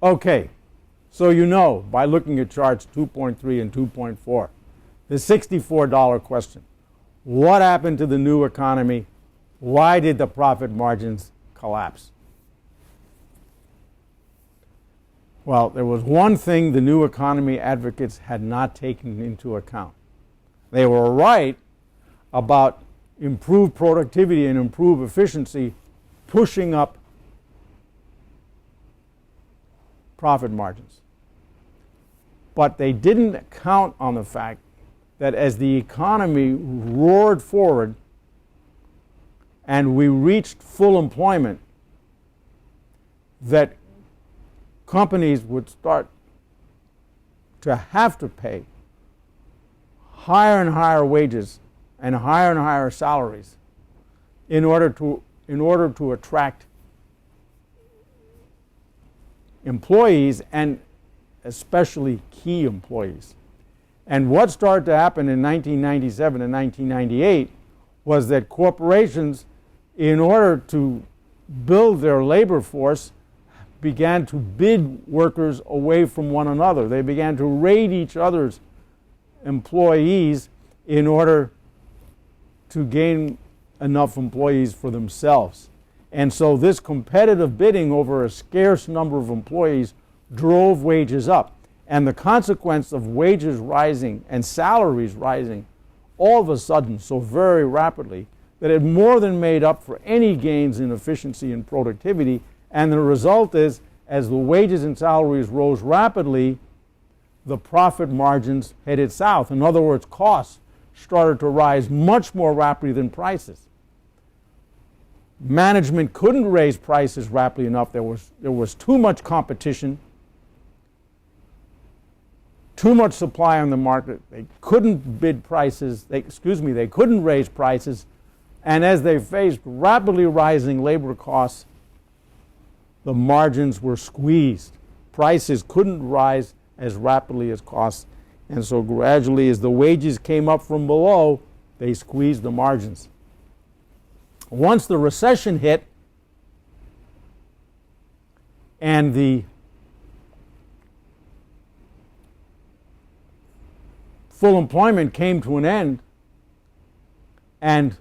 Okay, so you know by looking at charts 2.3 and 2.4, the $64 question. What happened to the new economy? Why did the profit margins collapse? Well, there was one thing the new economy advocates had not taken into account. They were right about improved productivity and improved efficiency pushing up profit margins. But they didn't count on the fact that as the economy roared forward and we reached full employment, that companies would start to have to pay higher and higher wages and higher salaries in order to attract employees, and especially key employees. And what started to happen in 1997 and 1998 was that corporations, in order to build their labor force, began to bid workers away from one another. They began to raid each other's employees in order to gain enough employees for themselves. And so this competitive bidding over a scarce number of employees drove wages up. And the consequence of wages rising and salaries rising all of a sudden so very rapidly that it more than made up for any gains in efficiency and productivity. And the result is, as the wages and salaries rose rapidly, the profit margins headed south. In other words, costs started to rise much more rapidly than prices. Management couldn't raise prices rapidly enough. There was too much competition, too much supply on the market. They couldn't bid prices, they couldn't raise prices. And as they faced rapidly rising labor costs, the margins were squeezed. Prices couldn't rise as rapidly as costs. And so gradually, as the wages came up from below, they squeezed the margins. Once the recession hit and the full employment came to an end and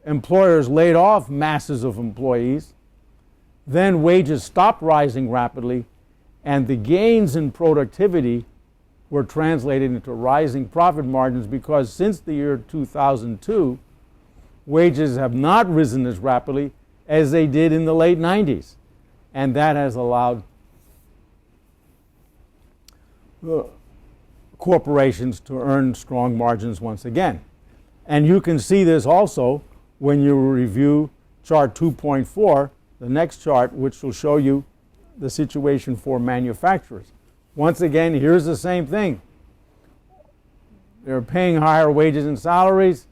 employers laid off masses of employees, then wages stopped rising rapidly and the gains in productivity were translated into rising profit margins, because since the year 2002, wages have not risen as rapidly as they did in the late 90s. And that has allowed corporations to earn strong margins once again. And you can see this also when you review chart 2.4, the next chart, which will show you the situation for manufacturers. Once again, here's the same thing. They're paying higher wages and salaries.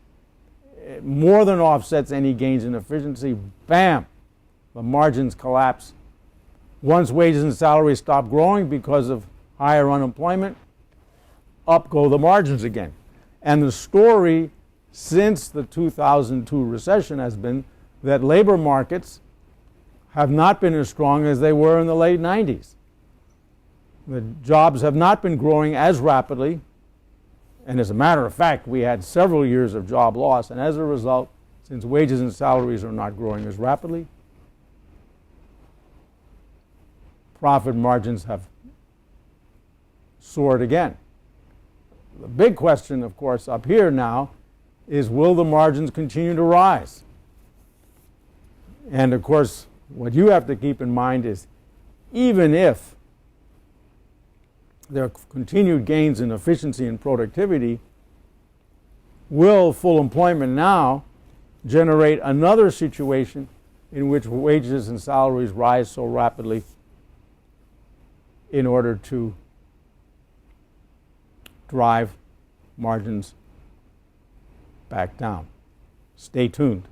It more than offsets any gains in efficiency. Bam! The margins collapse. Once wages and salaries stop growing because of higher unemployment, up go the margins again. And the story since the 2002 recession has been that labor markets have not been as strong as they were in the late 90s. The jobs have not been growing as rapidly, and as a matter of fact, we had several years of job loss, and as a result, since wages and salaries are not growing as rapidly, profit margins have soared again. The big question, of course, up here now is, will the margins continue to rise? And of course, what you have to keep in mind is, even if there are continued gains in efficiency and productivity, will full employment now generate another situation in which wages and salaries rise so rapidly in order to drive margins back down? Stay tuned.